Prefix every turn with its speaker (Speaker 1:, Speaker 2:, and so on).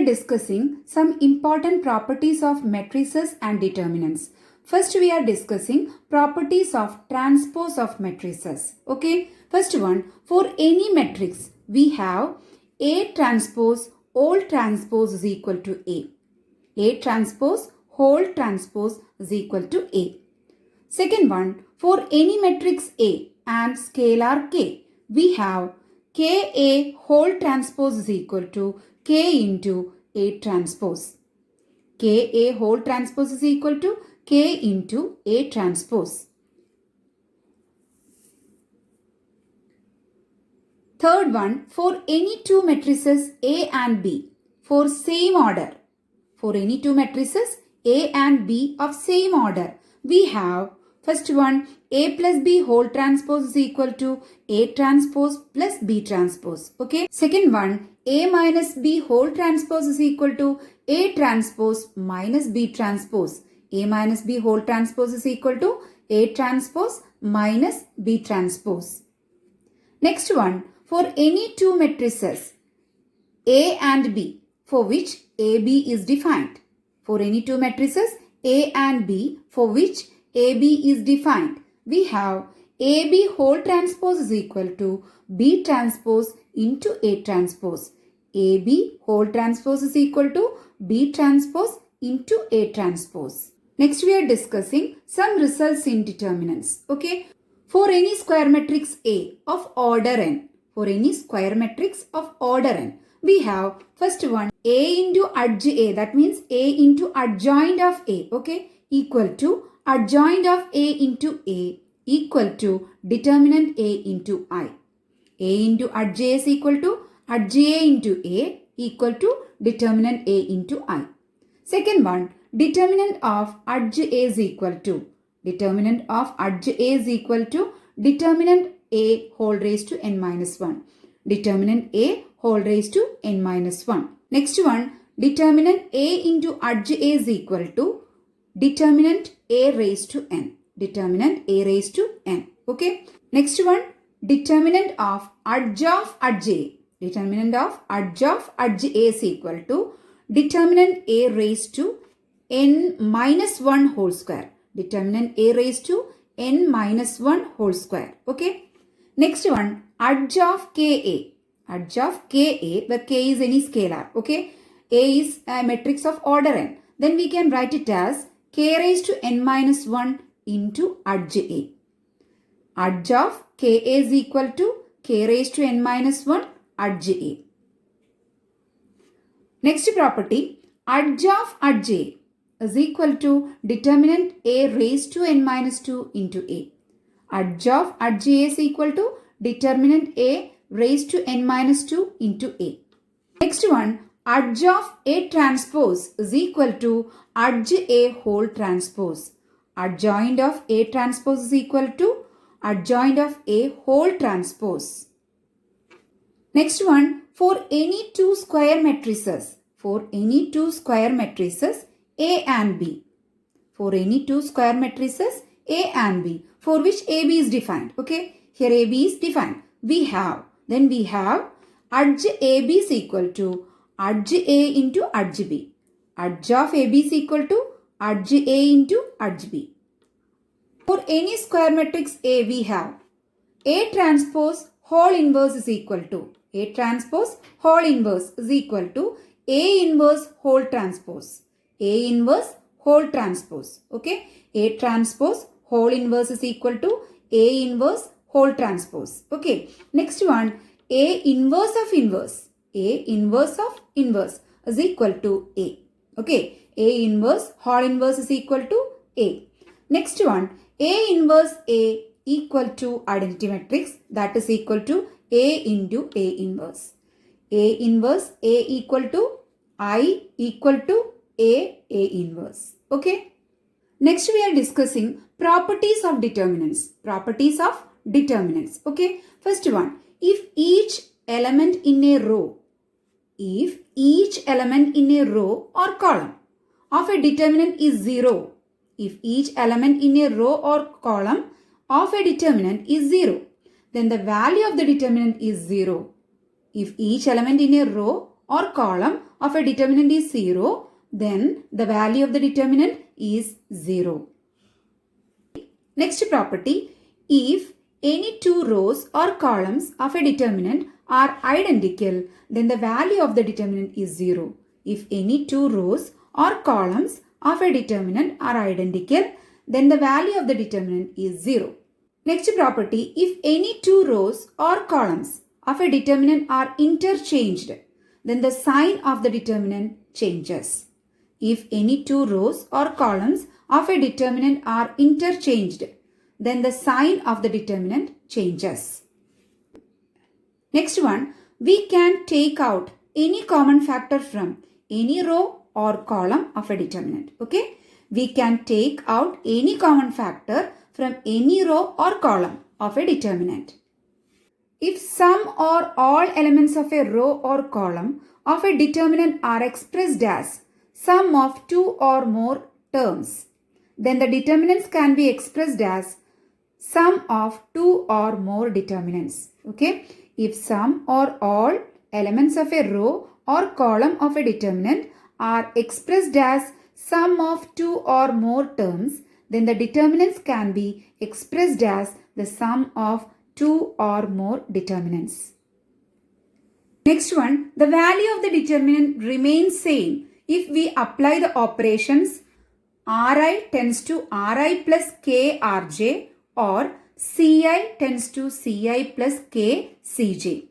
Speaker 1: discussing some important properties of matrices and determinants. First, we are discussing properties of transpose of matrices. Okay. First one, for any matrix, we have A transpose all transpose is equal to A. A transpose whole transpose is equal to A. Second one, for any matrix A and scalar K, we have Ka whole transpose is equal to K into A transpose. Ka whole transpose is equal to K into A transpose. Third one, for any two matrices A and B for same order. For any two matrices A and B of same order, we have first one, A plus B whole transpose is equal to A transpose plus B transpose. Okay. Second one, A minus B whole transpose is equal to A transpose minus B transpose. A minus B whole transpose is equal to A transpose minus B transpose. Next one, for any two matrices A and B for which AB is defined. For any two matrices A and B for which AB is defined, we have AB whole transpose is equal to B transpose into A transpose. AB whole transpose is equal to B transpose into A transpose. Next we are discussing some results in determinants. Okay. For any square matrix A of order n, for any square matrix of order n, we have first one A into adj A, that means A into adjoint of A, okay, equal to adjoint of A into A equal to determinant A into I. A into adj A is equal to adj A into A equal to determinant A into I. Second one, determinant of adj A is equal to determinant of adj A is equal to determinant A whole raised to n minus 1. Determinant A whole raised to n minus 1. Next one, determinant A into adj A is equal to determinant A raised to n. Determinant A raised to n. Okay. Next one, determinant of adj A. Determinant of adj A is equal to determinant A raised to n minus 1 whole square. Determinant A raised to n minus 1 whole square. Okay. Next one, adj of Ka. Adj of Ka, where K is any scalar. Okay. A is a matrix of order n. Then we can write it as K raised to n minus 1 into adj A. Adj of Ka is equal to K raised to n minus 1 adj A. Next property, adj of adj A is equal to determinant A raised to n minus 2 into A. Adj of adj A is equal to determinant A raised to n minus 2 into A. Next one, adj of A transpose is equal to adj A whole transpose. Adjoint of A transpose is equal to adjoint of A whole transpose. Next one, for any two square matrices, for any two square matrices A and B. For any two square matrices A and B for which AB is defined. Okay. Here AB is defined. We have adj AB is equal to adj A into adj B. Adj of AB is equal to adj A into adj B. For any square matrix A, we have A transpose whole inverse is equal to A transpose whole inverse is equal to A inverse whole transpose. A inverse whole transpose. Okay. A transpose whole inverse is equal to A inverse whole transpose. Okay. Next one, A inverse of inverse. A inverse of inverse is equal to A. Okay. A inverse whole inverse is equal to A. Next one, A inverse A equal to identity matrix, that is equal to A into A inverse. A inverse A equal to I equal to A inverse. Okay. Next we are discussing properties of determinants. Properties of determinants. Okay. First one, if each element in a row or column of a determinant is 0, if each element in a row or column of a determinant is 0, then the value of the determinant is 0. If each element in a row or column of a determinant is 0, then the value of the determinant is 0. Next property, if any two rows or columns of a determinant are identical, then the value of the determinant is 0. If any two rows or columns of a determinant are identical, then the value of the determinant is 0. Next property, if any two rows or columns of a determinant are interchanged, then the sign of the determinant changes. If any two rows or columns of a determinant are interchanged, then the sign of the determinant changes. Next one, we can take out any common factor from any row or column of a determinant. Okay? We can take out any common factor from any row or column of a determinant. If some or all elements of a row or column of a determinant are expressed as sum of two or more terms, then the determinants can be expressed as sum of two or more determinants. Okay? If some or all elements of a row or column of a determinant are expressed as sum of two or more terms, then the determinants can be expressed as the sum of two or more determinants. Next one, the value of the determinant remains same if we apply the operations Ri tends to Ri plus k Rj or Ci tends to Ci plus k Cj.